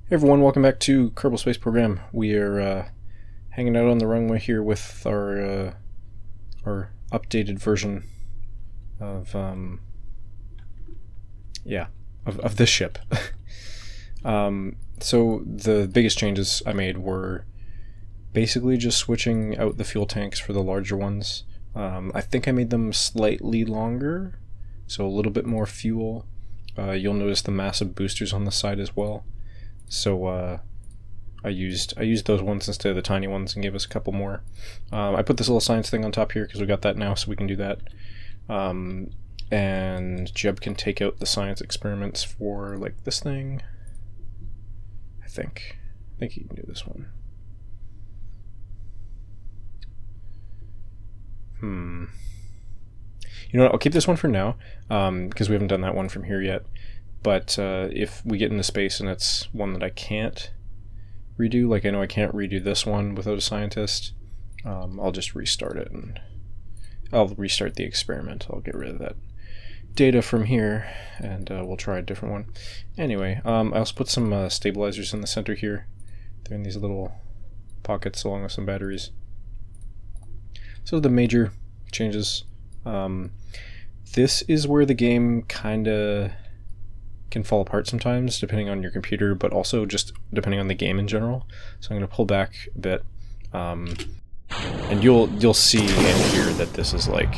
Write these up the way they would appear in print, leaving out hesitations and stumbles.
Hey everyone, welcome back to Kerbal Space Program. We are hanging out on the runway here with our updated version of of this ship. So the biggest changes I made were basically just switching out the fuel tanks for the larger ones. I think I made them slightly longer, so a little bit more fuel. You'll notice the massive boosters on the side as well. So I used those ones instead of the tiny ones and gave us a couple more. I put this little science thing on top here because we got that now, so we can do that. And Jeb can take out the science experiments for like this thing. I think he can do this one. You know what? I'll keep this one for now because we haven't done that one from here yet. But if we get into space and it's one that I can't redo, like I know I can't redo this one without a scientist, I'll just restart it and I'll restart the experiment. I'll get rid of that data from here and we'll try a different one. Anyway, I also put some stabilizers in the center here. They're in these little pockets along with some batteries. So the major changes. This is where the game kinda can fall apart sometimes depending on your computer, but also just depending on the game in general. So I'm going to pull back a bit, and you'll see and hear that this is like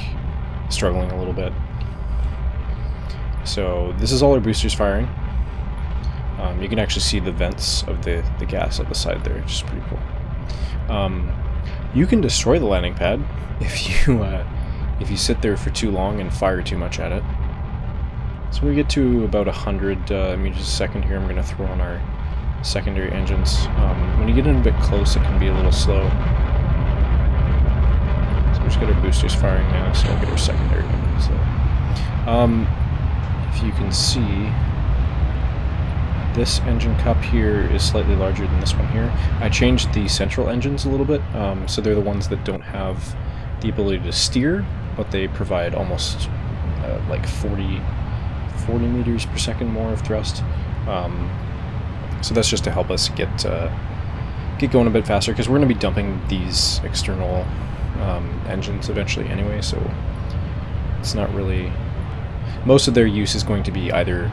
struggling a little bit. So this is all our boosters firing. You can actually see the vents of the gas at the side there, which is pretty cool. You can destroy the landing pad if you sit there for too long and fire too much at it. So we get to about 100 meters a second here. I'm going to throw on our secondary engines. When you get in a bit close, it can be a little slow. So we just got our boosters firing now, so I'll get our secondary engines. So, if you can see, this engine cup here is slightly larger than this one here. I changed the central engines a little bit, so they're the ones that don't have the ability to steer, but they provide almost like 40 meters per second more of thrust. So that's just to help us get going a bit faster, because we're going to be dumping these external engines eventually anyway, so it's not really... Most of their use is going to be either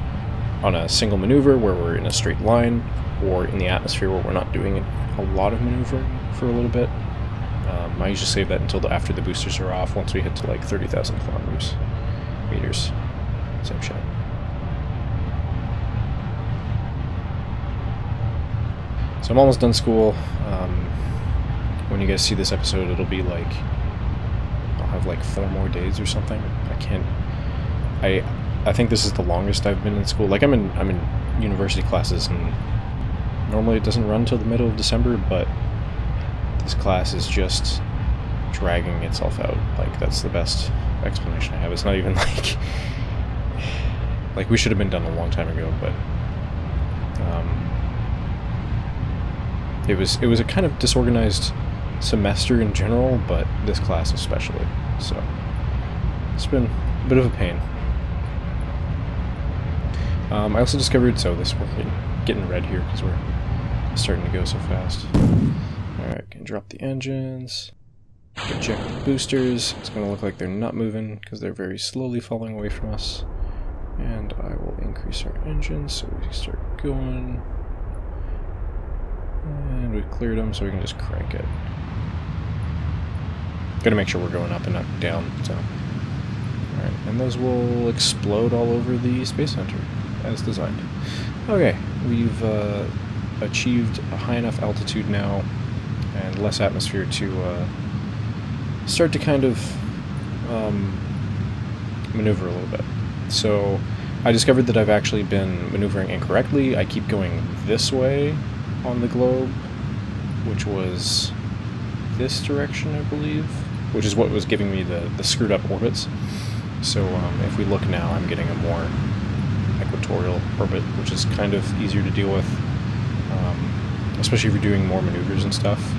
on a single maneuver where we're in a straight line, or in the atmosphere where we're not doing a lot of maneuvering for a little bit. I usually save that until after the boosters are off, once we hit to like 30,000 meters. Same shot. So I'm almost done school. When you guys see this episode, it'll be like, I'll have like 4 more days or something. I think this is the longest I've been in school. Like I'm in university classes, and normally it doesn't run till the middle of December, but this class is just dragging itself out. Like, that's the best explanation I have. It's not even like we should have been done a long time ago, but it was a kind of disorganized semester in general, but this class especially. So it's been a bit of a pain. I also discovered, so this we're getting red here because we're starting to go so fast. Alright, can drop the engines, eject the boosters. It's going to look like they're not moving because they're very slowly falling away from us. And I will increase our engines so we start going. And we've cleared them, so we can just crank it. Gotta make sure we're going up and not down. So, alright, and those will explode all over the Space Center as designed. Okay, we've achieved a high enough altitude now and less atmosphere to start to kind of maneuver a little bit. So I discovered that I've actually been maneuvering incorrectly. I keep going this way on the globe, which was this direction, I believe, which is what was giving me the screwed up orbits. So if we look now, I'm getting a more equatorial orbit, which is kind of easier to deal with, especially if you're doing more maneuvers and stuff.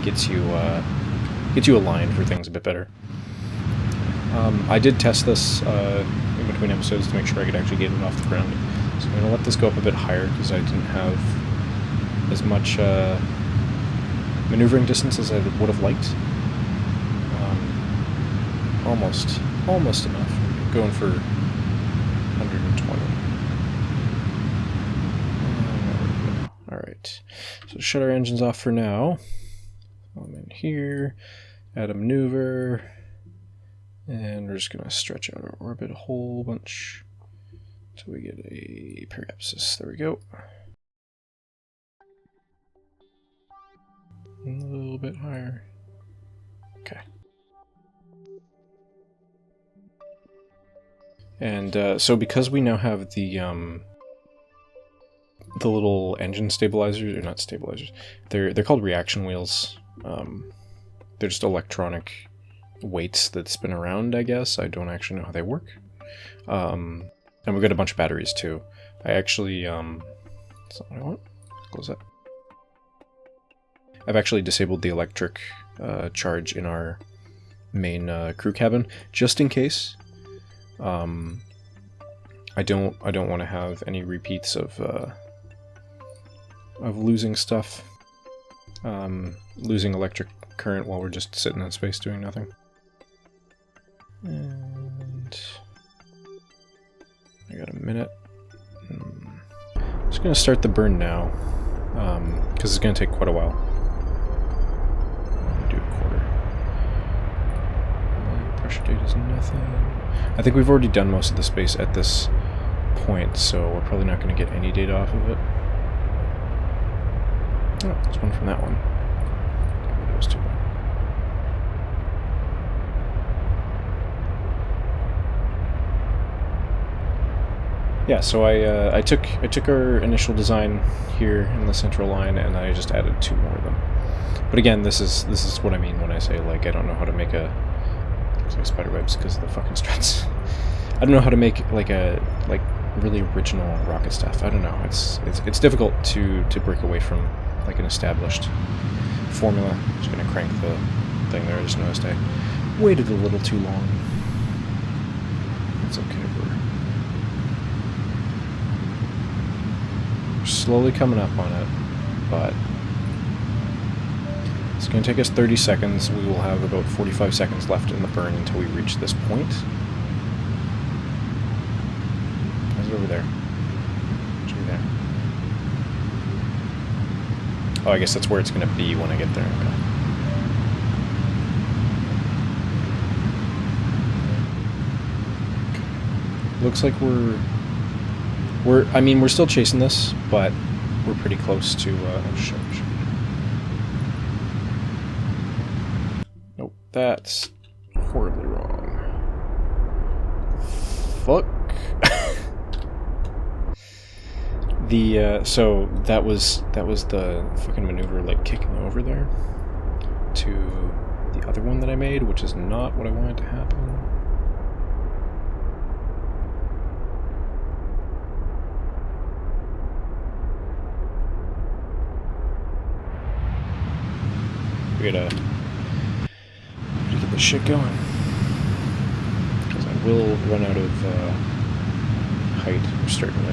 Gets you aligned for things a bit better. I did test this in between episodes to make sure I could actually get it off the ground. So I'm going to let this go up a bit higher because I didn't have as much maneuvering distance as I would have liked. Almost enough. Going for 120. There we go. Alright, so shut our engines off for now. I'm in here, add a maneuver, and we're just going to stretch out our orbit a whole bunch until we get a periapsis. There we go. A little bit higher. Okay. And so because we now have the little engine stabilizers, or not stabilizers, they're called reaction wheels. They're just electronic weights that spin around, I guess. I don't actually know how they work. And we've got a bunch of batteries too. I actually, that's not what I want. Close that. I've actually disabled the electric charge in our main crew cabin, just in case. I don't want to have any repeats of losing stuff, losing electric current while we're just sitting in space doing nothing. And I got a minute. I'm just gonna start the burn now, because it's gonna take quite a while. Do a quarter. Pressure data is nothing. I think we've already done most of the space at this point, so we're probably not going to get any data off of it. Oh, there's one from that one. Those two. Yeah, so I took our initial design here in the central line, and I just added 2 more of them. But again, this is what I mean when I say, like, I don't know how to make a... Looks like spider webs because of the fucking struts. I don't know how to make like really original rocket stuff. I don't know. It's difficult to break away from like an established formula. I'm just gonna crank the thing there. I just noticed I waited a little too long. It's okay. We're slowly coming up on it, but it's going to take us 30 seconds. We will have about 45 seconds left in the burn until we reach this point. How's it over there? It's over there. Oh, I guess that's where it's going to be when I get there. Okay. Looks like we're still chasing this, but we're pretty close to Nope, that's horribly wrong. Fuck. So that was the fucking maneuver, like kicking over there to the other one that I made, which is not what I wanted to happen. We gotta get this shit going, because I will run out of height. We're starting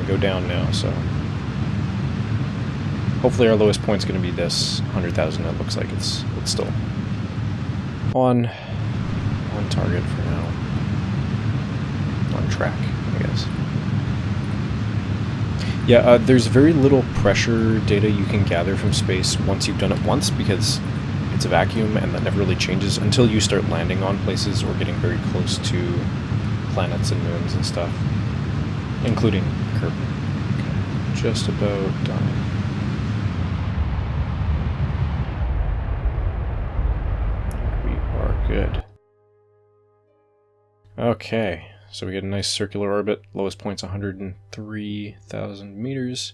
to go down now, so hopefully our lowest point's going to be this 100,000. It looks like it's still on target for now, on track, I guess. Yeah, there's very little pressure data you can gather from space once you've done it once, because it's a vacuum and that never really changes until you start landing on places or getting very close to planets and moons and stuff, including Kerbal. Okay, just about done. We are good. Okay. So we get a nice circular orbit. Lowest point's 103,000 meters.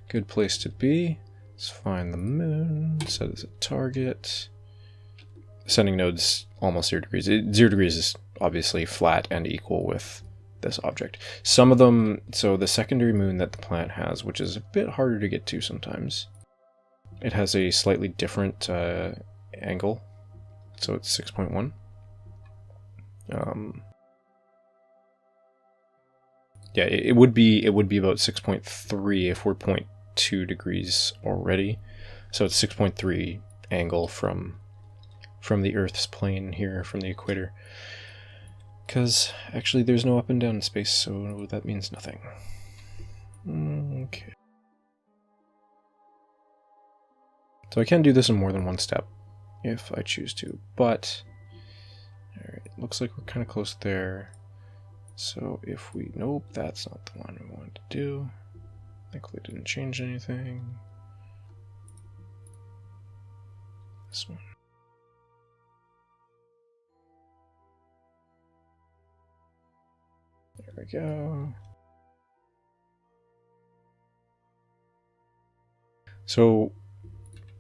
Good place to be. Let's find the moon. Set as a target. Ascending node's almost 0 degrees. 0 degrees is obviously flat and equal with this object. Some of them, so the secondary moon that the planet has, which is a bit harder to get to sometimes, it has a slightly different angle. So it's 6.1. Yeah, it would be about 6.3 if we're 0.2 2 degrees already. So it's 6.3 angle from the Earth's plane here, from the equator. Because actually there's no up and down in space, so that means nothing. Okay. So I can do this in more than one step if I choose to, but alright, looks like we're kind of close there. So if we, nope, that's not the one we wanted to do. Thankfully it didn't change anything. This one. There we go. So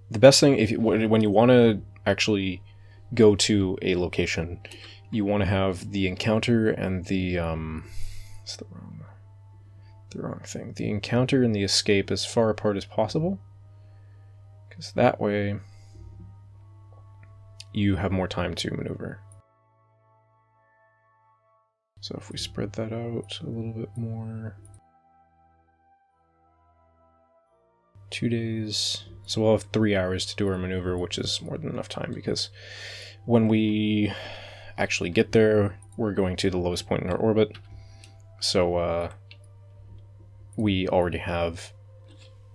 the best thing, when you want to actually go to a location, you want to have the encounter and the it's the wrong thing. The encounter and the escape as far apart as possible, because that way you have more time to maneuver. So if we spread that out a little bit more, 2 days. So we'll have 3 hours to do our maneuver, which is more than enough time, because when we actually get there, we're going to the lowest point in our orbit. So we already have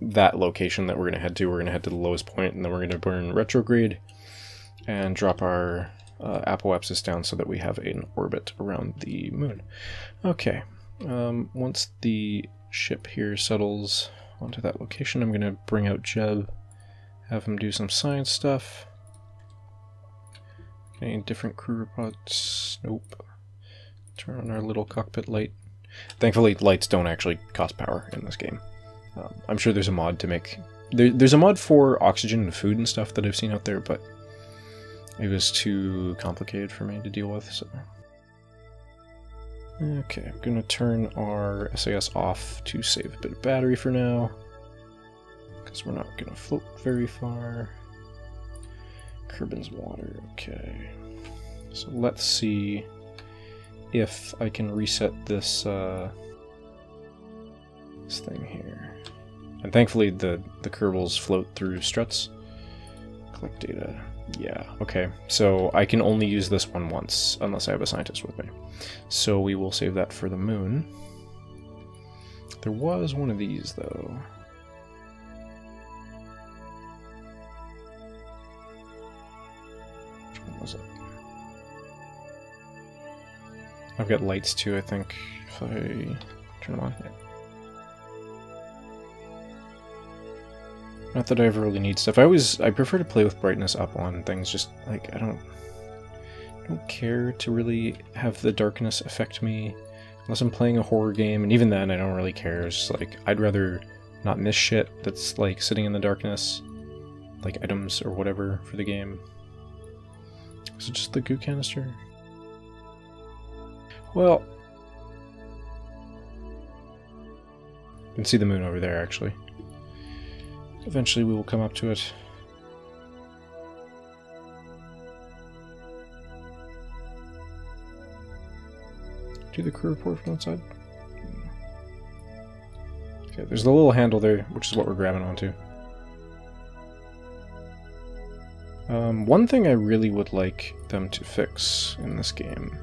that location that we're going to head to. We're going to head to the lowest point, and then we're going to burn retrograde and drop our apoapsis down so that we have an orbit around the moon. Okay, once the ship here settles onto that location, I'm going to bring out Jeb, have him do some science stuff. Any different crew reports? Nope. Turn on our little cockpit light. Thankfully, lights don't actually cost power in this game. I'm sure there's a mod to make... There's a mod for oxygen and food and stuff that I've seen out there, but it was too complicated for me to deal with, so... Okay, I'm gonna turn our SAS off to save a bit of battery for now, because we're not gonna float very far. Kerbin's water, okay. So let's see if I can reset this this thing here. And thankfully the Kerbals float through struts. Collect data. Yeah, okay. So I can only use this one once, unless I have a scientist with me. So we will save that for the moon. There was one of these, though. Which one was it? I've got lights too, I think, if I turn them on. Yeah. Not that I ever really need stuff. I prefer to play with brightness up on things, just like I don't care to really have the darkness affect me unless I'm playing a horror game, and even then I don't really care. It's just like I'd rather not miss shit that's like sitting in the darkness, like items or whatever for the game. Is it just the goo canister? Well, you can see the moon over there actually. Eventually we will come up to it. Do the crew report from outside? Okay, there's the little handle there, which is what we're grabbing onto. One thing I really would like them to fix in this game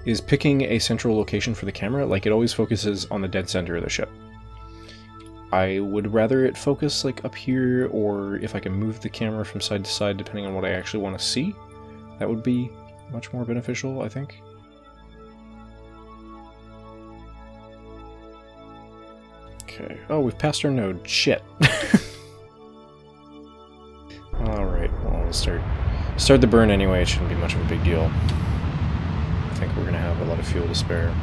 is picking a central location for the camera. Like, it always focuses on the dead center of the ship. I would rather it focus like up here, or if I can move the camera from side to side depending on what I actually want to see. That would be much more beneficial, I think. Okay. Oh, we've passed our node. Shit. Alright, well, we'll start the burn anyway. It shouldn't be much of a big deal. I think we're going to have a lot of fuel to spare.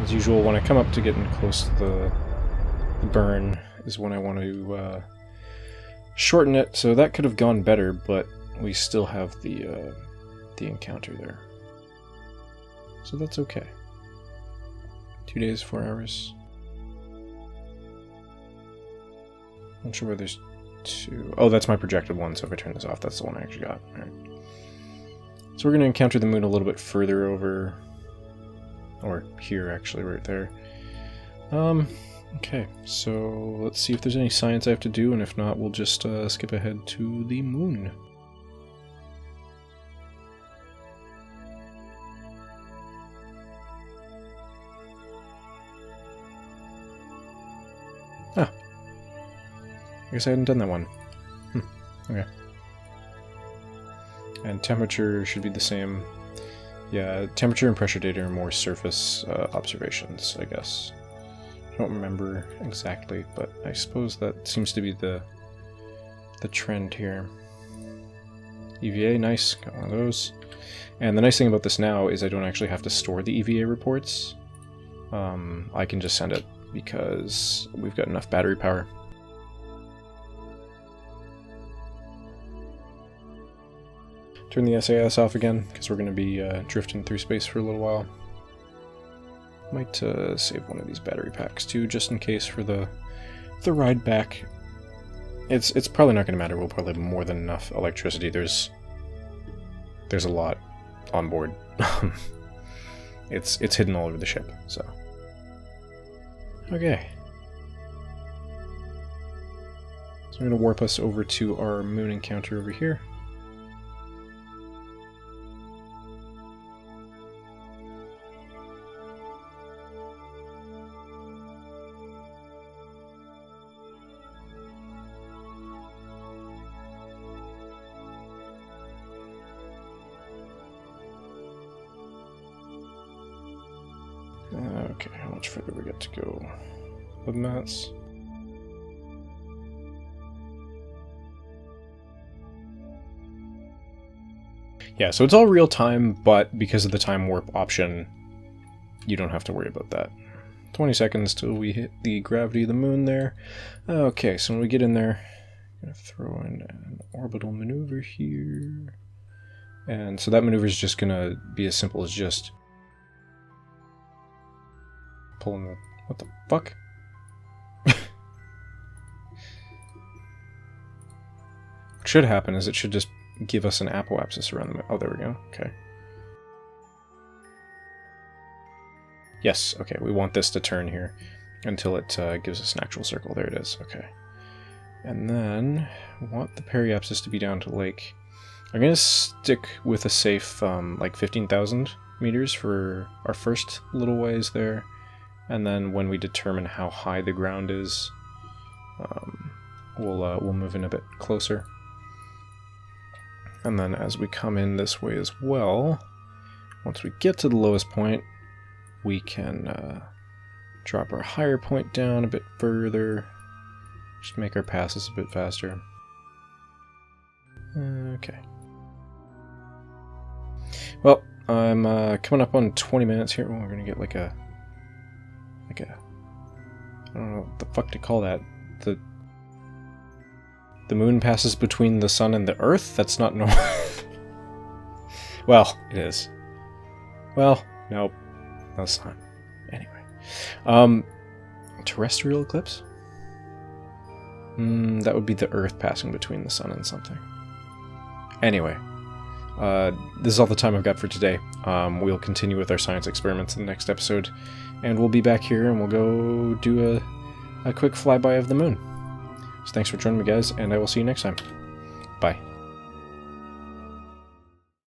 As usual, when I come up to getting close to the burn is when I want to shorten it, so that could have gone better, but we still have the encounter there. So that's okay. 2 days, 4 hours. Not sure where there's 2. Oh, that's my projected one, so if I turn this off, that's the one I actually got. Alright. So we're going to encounter the moon a little bit further over. Or here, actually, right there. Okay, so let's see if there's any science I have to do, and if not, we'll just skip ahead to the moon. Ah. I guess I hadn't done that one. Okay. And temperature should be the same. Yeah, temperature and pressure data are more surface observations, I guess. I don't remember exactly, but I suppose that seems to be the trend here. EVA, nice, got one of those. And the nice thing about this now is I don't actually have to store the EVA reports. I can just send it because we've got enough battery power. Turn the SAS off again, because we're going to be drifting through space for a little while. Might save one of these battery packs too, just in case for the ride back. It's probably not going to matter. We'll probably have more than enough electricity. There's a lot on board. It's hidden all over the ship. So okay. So I'm going to warp us over to our moon encounter over here. Okay, how much further we got to go? 11 minutes. Yeah, so it's all real time, but because of the time warp option, you don't have to worry about that. 20 seconds till we hit the gravity of the moon there. Okay, so when we get in there, I'm going to throw in an orbital maneuver here. And so that maneuver is just going to be as simple as just pulling the... What the fuck? What should happen is it should just give us an apoapsis around the... Oh, there we go. Okay. Yes, okay, we want this to turn here until it gives us an actual circle. There it is, okay. And then we want the periapsis to be down to like... I'm going to stick with a safe like 15,000 meters for our first little ways there. And then when we determine how high the ground is, we'll move in a bit closer. And then as we come in this way as well, once we get to the lowest point, we can drop our higher point down a bit further, just make our passes a bit faster. Okay. Well, I'm coming up on 20 minutes here. We're gonna get like a I don't know what the fuck to call that. The moon passes between the sun and the earth? That's not normal. Well, it is. Well, nope. That's not. Anyway. Terrestrial eclipse? That would be the earth passing between the sun and something. Anyway. This is all the time I've got for today. We'll continue with our science experiments in the next episode. And we'll be back here and we'll go do a quick flyby of the moon. So thanks for joining me, guys, and I will see you next time. Bye.